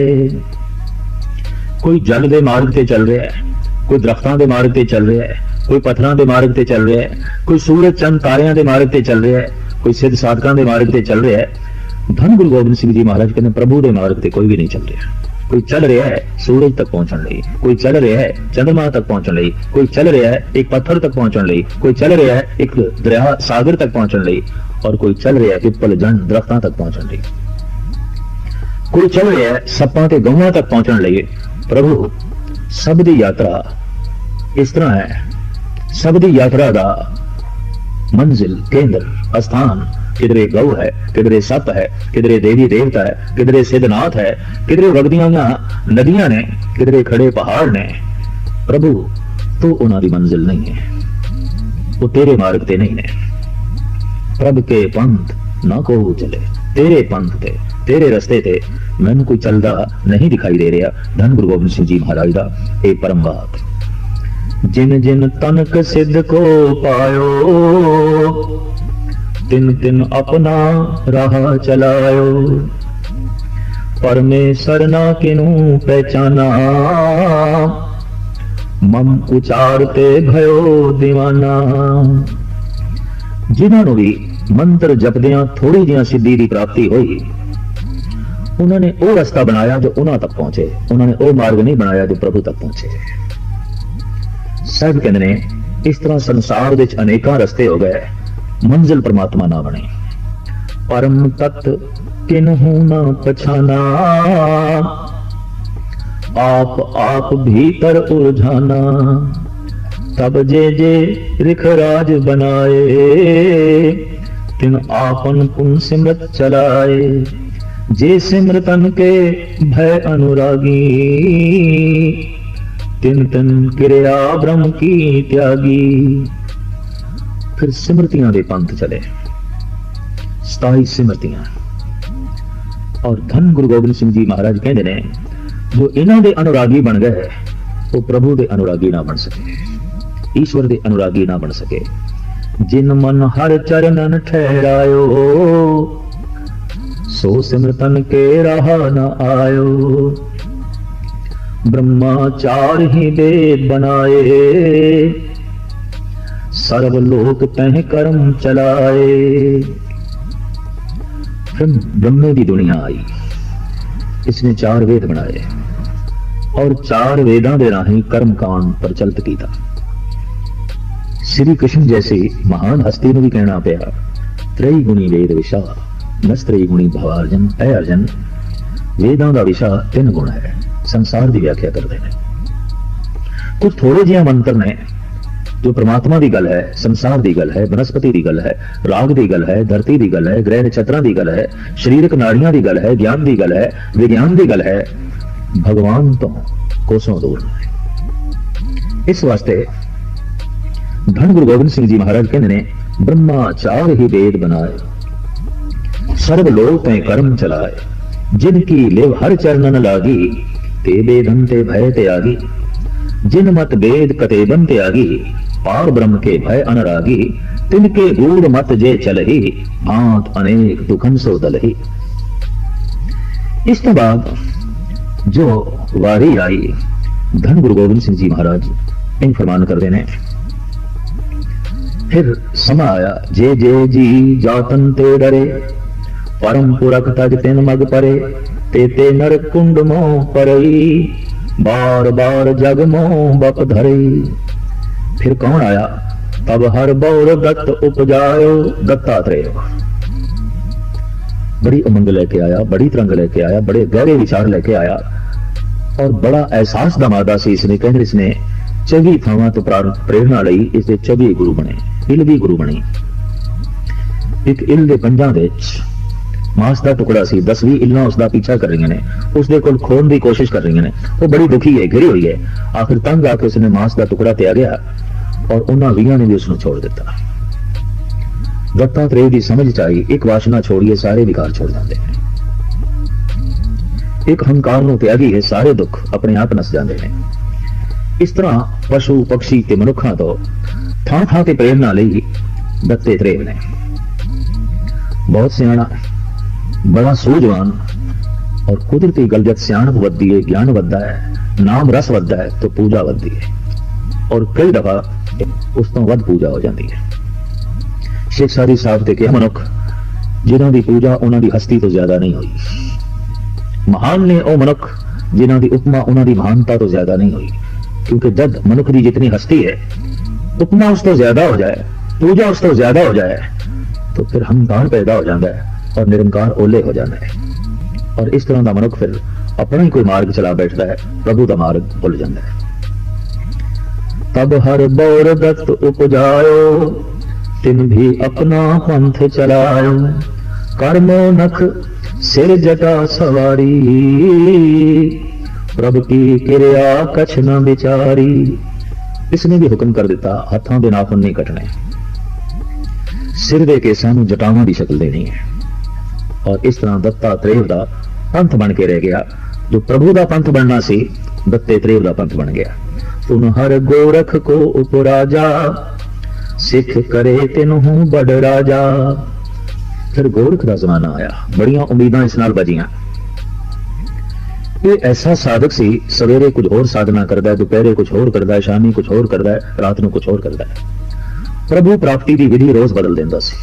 कोई जल दे मार्ग ते चल रहा है, कोई दरख्तां दे मार्ग ते चल रहा है, कोई पत्थरां दे मार्ग ते चल रहा है, कोई सूरज चंद तारियां दे मार्ग ते चल रहा है, कोई सिद्ध साधकां दे मार्ग ते चल रहा है। धन गुरु गोबिंद सिंह जी महाराज कहते प्रभु के मार्ग से कोई भी नहीं चल रहा। कोई चल रहा है सूरज तक पहुंचने लई, कोई चल रहा है चंद्रमा तक पहुंचने लई, कोई चल रहा है एक पत्थर तक पहुंचने लई, कोई चल रहा है एक दरिया सागर तक पहुंचने लई और कोई चल रहा है पिपल जन दरख्तां तक पहुंचने लई, कोई चल रहा है सप्पां ते गऊआं तक पहुंचने लई। प्रभु सब दी यात्रा इस तरह है, सब दी यात्रा का मंजिल केंद्र स्थान किधरे गौ है, किधरे सप है, किधरे देवी देवता है, किधरे सिद्धनाथ है, किधरे वगदियां नदियां ने, किधरे खड़े पहाड़ ने। प्रभु तो उन्होंने मंजिल नहीं है, वो तेरे मार्ग ते नहीं ने। प्रभ के पंथ ना को चले, तेरे पंथ ते तेरे रस्ते ते मैनू कोई चलदा नहीं दिखाई दे रहा। धन गुरु गोबिंद सिंह जी महाराज दा ये परम बात। जिन जिन तनक सिद्ध को पायो तिन तिन अपना राह चलायो। परमेश्वर ना किनू पहचाना मम उचारते भयो दीवाना। जिन्होंने भी मंत्र जपदियां थोड़ी जिहा सिद्धि की प्राप्ति हुई उन्होंने वो रास्ता बनाया जो उन्हां तक पहुंचे, उन्होंने वो मार्ग नहीं बनाया जो प्रभु तक पहुंचे। साहब कहते ने इस तरह संसार विच अनेकां रस्ते हो गए, मंजिल परमात्मा ना बने। परम तत्व किन्हू न पछाना, आप भीतर उलझाना। तब जे रिखराज बनाए, तिन आपन पुन सिमरत चलाए। जे सिमरतन के भय अनुरागी, तिन तिन क्रिया ब्रह्म की त्यागी। फिर सिमरतियां दे पंथ चले, 27 सिमरतियां। और धन गुरु गोबिंद सिंह जी महाराज कहते ने जो इन्हां दे अनुरागी बन गए वो प्रभु दे अनुरागी ना बन सके, ईश्वर दे अनुरागी ना बन सके। जिन मन हर चरणन ठहरायो, सो सिमरतन के राह न आयो। ब्रह्माचार ही वेद बनाए, सर्व लोक तह कर्म चलाए। फिर ब्रह्मे की दुनिया आई, इसने 4 वेद बनाए और 4 वेदां दे राही कर्म कांड प्रचलित किया। श्री कृष्ण जैसी महान हस्ती ने भी कहना पिया, त्रयी गुणी वेद विशा नस्त्रयी गुणी भवार्जन। ऐ अर्जन, वेदां दा विशा 3 गुण है, संसार की व्याख्या करते हैं। कुछ थोड़े जिहा मंत्र ने जो परमात्मा की गल है, संसार की गल है, वनस्पति की गल है, राग की गल है, धरती की गल है, ग्रह नक्षत्रों की गल है, शरीरक नाड़ियां की गल है, ज्ञान की गल है, विज्ञान की गल है, भगवान तो कोसों दूर है। इस वास्ते धन गुरु गोबिंद सिंह जी महाराज कहते ने ब्रह्माचार ही वेद बनाए, सर्व लोक तै कर्म चलाए। जिनकी लिव हर चरणन लागी, ते वेदन ते भय त्यागी। जिन मत वेद कतेबन त्यागी, पार ब्रह्म के भय अनुरागी। तिनके गूढ़ मत जे चलही, भांत अनेक दुखन सो दलही। इस बाद जो वारी आई, धन गुरु गोबिंद सिंह जी महाराज इन फरमान करते ने, फिर समा आया जे जी जातन ते डरे। परम पुरख तज तिन मग परे, ते नर कुंड मोह परई। बार बार जग मोह बप धरई। फिर कौन आया, तब हर बौर दत्त उपजायो। दत्तात्रेय बड़ी उमंग लेके आया, बड़ी तरंग लेके आया, बड़े गहरे विचार लेके आया और बड़ा एहसास दा मादा सी इसने। कहते इसने 24 थावां तो प्रेरणा लई, इसके 24 गुरु बने, इल भी गुरु बनी। एक इल दे पंजां दे मांस का टुकड़ा सी, 10-20 इल्लां उसका पीछा कर रही ने, उसके कोल खोन की कोशिश कर रही ने। वो बड़ी दुखी है, घिरी हुई है। आखिर तंग आके उसने मांस का टुकड़ा त्यागया और उन्होंने 20 ने भी उसको छोड़ दिता। दत्तात्रेय की समझ च आई, एक वासना छोड़िए सारे विकार छोड़ जाते हैं। एक हंकार नूं त्यागी है, सारे दुख अपने आप नस जाते हैं। इस तरह पशु पक्षी ते मनुखा तो थां थां ते प्रेरणा लई दत्तात्रेय ने। बहुत सियाणा, बड़ा सूझवान और कुदरती गल जब सियाणप वधदी है, ज्ञान वधदा है, नाम रस वधदा है तो पूजा वधदी है और कई दफा उस तो वध पूजा हो जाती है। शेख सादी साहब ते कहा, मनुख जिन्हां दी पूजा उन्हां दी हस्ती तो ज्यादा नहीं हुई। महान ने वो मनुख जिन्हां दी उपमा उन्हां दी महानता तो ज्यादा नहीं हुई। क्योंकि जब मनुख की जितनी हस्ती है, उपमा उस तो ज्यादा हो जाए, पूजा उस तो ज्यादा हो जाए, तो फिर हंकार पैदा हो जाता है और निरंकार ओले हो जाता है। और इस तरह का मनुख फिर अपना ही कोई मार्ग चला बैठता है, प्रभु का मार्ग भुल जाता है। तब हर बौर दत्त उपजायो, तिन भी अपना पंथ चलायो। कर्मो नख सिर जटा सवारी, प्रभु की क्रिया कछ न विचारी। इसने भी हुक्म कर दिता, हाथों के नाखून नहीं कटने, सिर दे केसां नूं जटावां दी शक्ल देनी है। और इस तरह दत्तात्रेय का पंथ बन के रह गया। जो प्रभु का पंथ बनना सी, दत्तात्रेय का पंथ बन गया। तुम हर गोरख को उपराजा, सिख करे तिन्हू बड़ राजा। फिर गोरख का जमाना आया, बड़िया उम्मीदां इस नाल बजियां। ये ऐसा साधक सी, सवेरे कुछ होर साधना करता है, दोपहरे कुछ होर करता है, शामी कुछ होर करता है, रात को कुछ होर करता है। प्रभु प्राप्ति की विधि रोज बदल देंदा सी,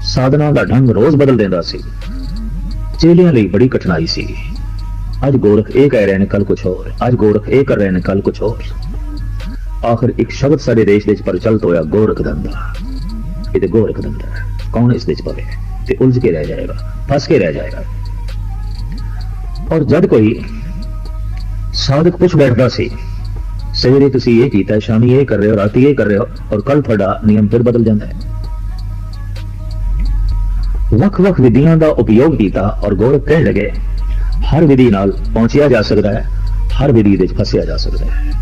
साधना का ढंग रोज बदल देंदा सी। चेलियां लई बड़ी कठिनाई सी। अज गोरख ये कह रहे हैं, कल कुछ होर, अज गोरख ये कर रहे हैं, कल कुछ होर। आखिर एक शब्द साडे देश दे प्रचलित होया, गोरख धंधा। ये ते गोरख धंधा है, कौन इस देश पवे ते उलझ के रह जाएगा, फंस के रह जाएगा। और जब कोई साधक पुछ बैठता सी, सवेरे तुसी ये कीता, शामी ये कर रहे हो, राती ये कर रहे हो, और कल तुहाडा नियम फिर बदल जाता है। वख-वख विधियां दा उपयोग कीता और गोरख कहने लगे हर विधि नाल पहुंचिया जा सकता है, हर विधि दे फसिया जा सकता है।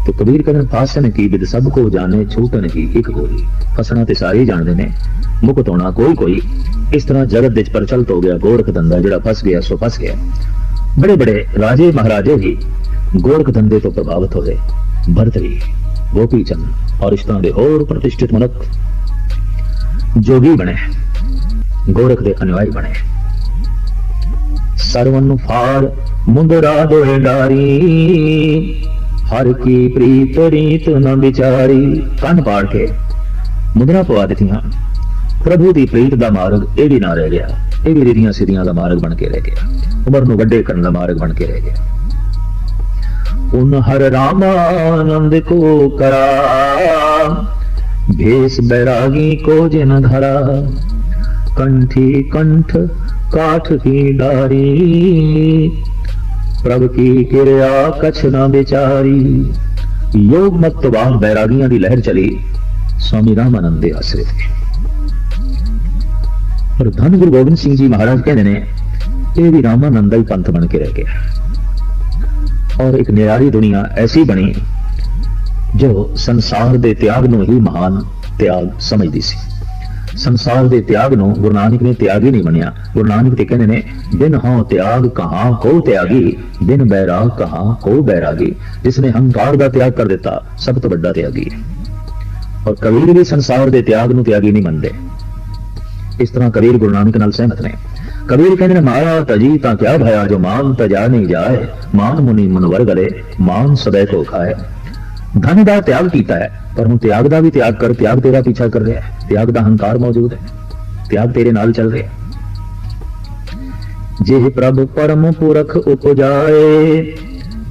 तो कबीर कहते फासन की विद सब को जाने, छूटन की एक गोली। फसना ते सारे जानते ने, मुक्त होना कोई कोई। इस तरह जगत दे प्रचलित हो गया गोरख धंधा, जिहड़ा फस गया सो फस गया। बड़े बड़े राजे महाराजे भी गोरख धंधे तो प्रभावित होए। भरतरी, गोपी चंद और इस तरह के होर प्रतिष्ठित मनुख जोगी बने, गोरख के अनुयायी बने। सरवन फाड़ मुंदरा दोए डारी, हर की प्रीत रीत न बिचारी। कन पाड़ के मुद्रा पवा दित्तियां, प्रभु की प्रीत का मार्ग ये भी ना रह गया, ये भी रिधियां सिद्धियां का मार्ग बन के रह गया, उमर नूं वड्डे करन दा मार्ग बन के रह गया। उन हर रामानंद को करा, भेष बैरागी को जिन धरा। कंठी कंठ काठ की डारी, प्रभ की किरिया कछ न बिचारी। योग मत तो बाद बैरागियां की लहर चली, स्वामी रामानंद दे आसरे थे। पर धन गुरु गोबिंद सिंह जी महाराज कहते ने ये भी रामानंद ही पंथ बन के रह गया। और एक निराली दुनिया ऐसी बनी जो संसार दे त्याग नूं ही महान त्याग समझदी सी। संसार दे त्याग नूं गुरु नानक ने त्याग ही नहीं मनिया। गुरु नानक ते कहने ने बिन हों त्याग कहां को त्यागी, बिन बैराग कहां को बैरागी। जिसने अहंकार का त्याग कर दिता सब तो बड़ा त्यागी है। और कबीर भी संसार दे त्याग नूं त्यागी नहीं मनदे। इस तरह कबीर गुरु नानक नाल सहमत ने। कबीर कहते हैं माया तजी ता क्या भया, जो मान तजा नहीं जाए। मान मुनि मुनवर गले, मान सदै को खाए। धन का त्याग कीता है, पर हूं त्याग का भी त्याग कर। त्याग तेरा पीछा कर रहा है, त्याग का अहंकार मौजूद है, त्याग तेरे नाल चल रहा है। जे प्रभु परम पुरख उपजाए,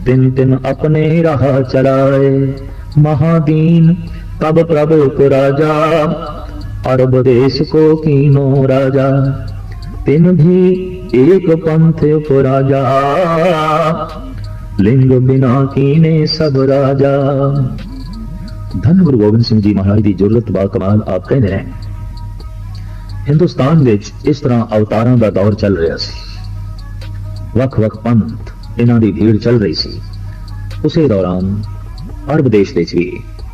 तिन तिन अपने राह चलाए। महादीन तब प्रभु उपराजा, अरब देश को कीनो राजा। तिन भी एक पंथ उपराजा, लिंग बिना कीने सब राजा। धन गुरु गोबिंद सिंह जी महाराज की जरूरत बा कमाल। आप कहते हैं हिंदुस्तान विच इस तरह अवतारां दा दौर चल रहा सी, वख वख पंथ इन्हां दी भीड़ चल रही सी। उसे दौरान अरब देश विच भी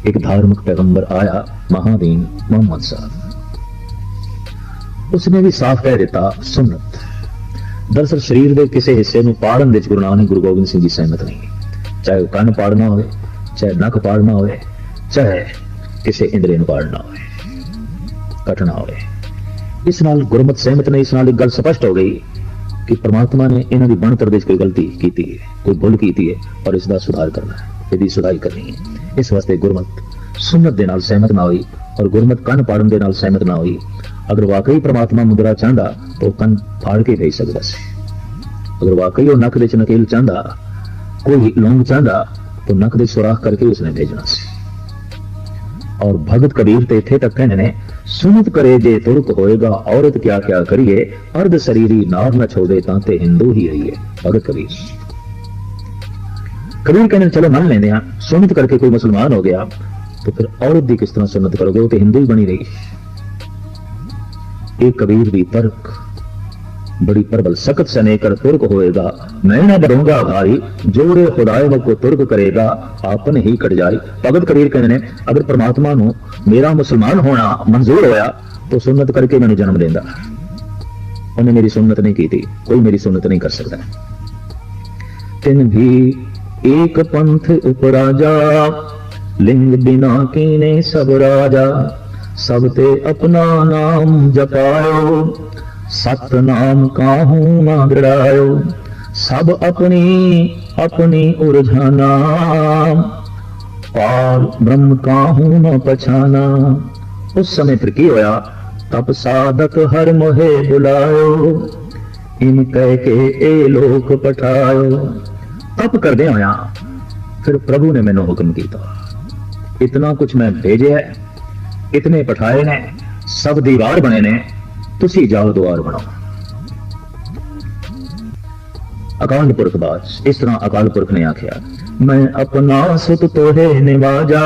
एक धार्मिक पैगंबर आया, महादीन मोहम्मद साहब। उसने भी साफ कह दिता सुन्नत। दरअसल शरीर के किसी हिस्से में पाड़न विच गुरु नानक गुरु गोबिंद सिंह जी सहमत नहीं। चाहे वह कन पाड़ना हो, चाहे नक पाड़ना हो, चाहे किसी इंद्रिय पाड़ना हो, कटना हो। इस नाल गुरमत सहमत नहीं। इस नाल एक गल स्पष्ट हो गई कि परमात्मा ने इन्हां दी बनतर विच कोई गलती की है, कोई भुल की है, और इसका सुधार करना है, इसकी सुधाई करनी है। इस वास्ते गुरमत सुन्नत दे नाल सहमत ना हुई और गुरमत कन पाड़न दे नाल सहमत ना हुई। अगर वाकई परमात्मा मुद्रा चाहता तो कन फाड़ के भेज सकता सी। अगर वाकई वो नक दे नकेल चाहता, कोई लौंग चाहता, तो नक दे सुराख करके उसने भेजना सी। और भगत कबीर ते इत्थे तक कहने ने सुनत करे जे तुर्क होएगा, औरत क्या क्या करिए। अर्ध शरीरी नार न छोड़े तांते हिंदू ही रहिए। भगत कबीर। कबीर कहने चलो मान लेंदे हां, सुनत करके कोई मुसलमान हो गया तो फिर औरत दी किस तरह सुन्नत करोगे, वो तो हिंदू ही बनी रही। एक कबीर दी तर्क बड़ी प्रबल। सख्त सने कर तुर्क होएगा, मैं न डरूंगा भाई। जोड़े खुदाए को तुर्क करेगा, आपने ही कट जाए। भगत कबीर कहने ने अगर परमात्मा नूं मेरा मुसलमान होना मंजूर होया तो सुन्नत करके मैंने जन्म देंदा। उन्हें मेरी सुन्नत नहीं की थी, कोई मेरी सुन्नत नहीं कर सकता। तिन भी एक पंथ उपराजा, लिंग बिना कीने सब राजा। सब ते अपना नाम जपायो, सत नाम काहू ना गिड़ायो। सब अपनी अपनी उलझाना, पार ब्रह्म काहू न पछाना। उस समय फिर की होया, तप साधक हर मोहे बुलायो। इम कह के ए लोक पठायो। तप करदे होया फिर प्रभु ने मैनू हुक्म किया, इतना कुछ मैं भेजे है, इतने पठाए ने, सब दीवार बने ने, तुसी जाओ द्वार बनाओ। अकाल पुरख बाज इस तरह अकाल पुरख ने आख्या, मैं अपना सुत तोहे निवाजा,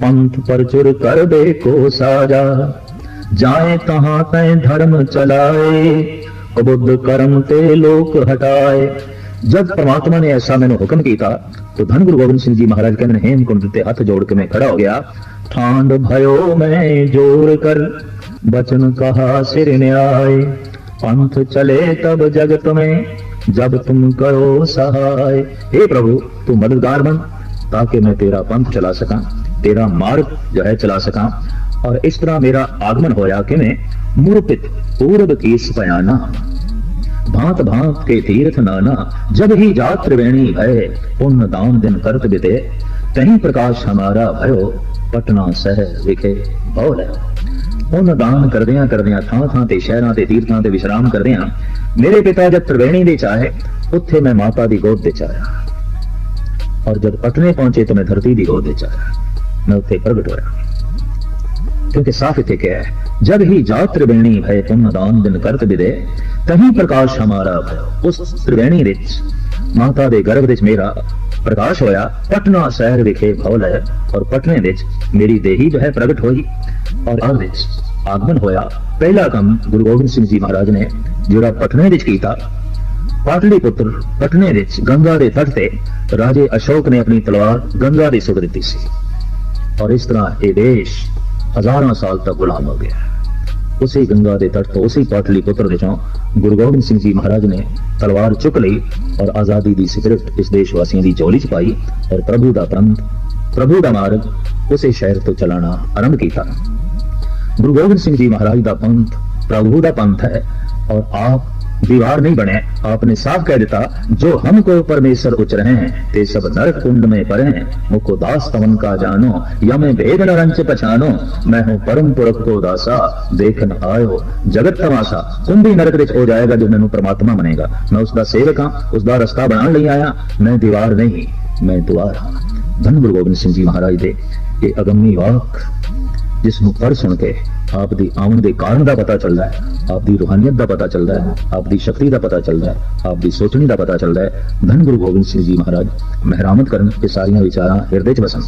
पंथ परचुर कर दे को साजा, जाए तहां तय धर्म चलाए, बुद्ध कर्म ते लोक हटाए। जब परमात्मा ने ऐसा मैंने हुक्म किया तो धन गुरु गोबिंद सिंह जी महाराज कहते हैं, हेमकुंड ते हथ जोड़ के मैं खड़ा हो गया, ठांड भयो मैं जोर कर, बचन कहा सिर न्याय, पंथ चले तब जगत में, जब तुम करो सहाय। हे प्रभु तू मददगार बन ताकि मैं तेरा पंथ चला सका, तेरा मार्ग जो है चला सका। और इस तरह मेरा आगमन होया कि मैं मुरपित पूर्व कीस पयाना, भांत भांत के तीर्थ नाना, जब ही जात त्रिवेणी भय, पुण्य दान दिन करत बिते, कहीं प्रकाश हमारा भयो, पटना शहर विखे भौल। पुण्य दान करदियां करदियां थां थां ते शहरां ते तीर्थां ते विश्राम करदियां मेरे पिता जब त्रिवेणी दे चाहे उत्थे मैं माता दी गोद दे चाया, और जब पटने पहुंचे तो मैं धरती दी गोद दे चाया, मैं उत्थे प्रगट होया। क्योंकि साफ इत्थे क्या है, जब ही जात त्रिवेणी भय, पुण्य दान दिन करत बिदे, कहीं प्रकाश हमारा भयो। उस त्रिवेणी विच माता दे गर्भ विच मेरा प्रकाश होया, पटना शहर विखे भौल है, और पटने विच मेरी देही जो है प्रगट होई, और आज विच आगमन होया। पहला काम गुरु गोबिंद सिंह जी महाराज ने जोड़ा पटने विच कीता, पाटलिपुत्र पटने विच गंगा दे तट ते राजे अशोक ने अपनी तलवार गंगा दे सुट दित्ती सी, और इस तरह ये देश हजारों साल तक गुलाम हो गया। उसी गंगा के तट तो उसी पाटलिपुत्र विचों गुरु गोबिंद सिंह जी महाराज ने तलवार चुक ली और आजादी की सिगरेट इस देशवासियों की झोली च पाई, और प्रभु का पंथ, प्रभु का मार्ग उसे शहर तो चलाना आरंभ किया। गुरु गोबिंद सिंह जी महाराज का पंथ प्रभु का पंथ है, और आप दीवार नहीं बने। आपने साफ कह दिता, जो हमको परमेश्वर उच रहे हैं ते सब नरक कुंड में पड़े हैं, मुझको दास तवन का जानो, या मैं भेद न रंच पछानो, मैं हूं परम पुरख को दासा, देखन आयो जगत तमाशा। कुंडी नरक विच हो जाएगा जो मैनू परमात्मा मनेगा, मैं उसका सेवक हाँ, उसका रस्ता बनाने लिए आया, मैं दीवार नहीं मैं द्वार हाँ। धन गुरु गोबिंद सिंह जी महाराज दे ये अगम्मी वाक जिसनू पढ़ सुन के आप दी आवन दे कारण का पता चलता है, आप दी रूहानियत का पता चलता है, आप दी शक्ति का पता चलता है, आप दी सोचनी का पता चलता है। धन गुरु गोबिंद सिंह जी महाराज मेहरामत करन, ये सारियां विचारां हिरदे च बसन।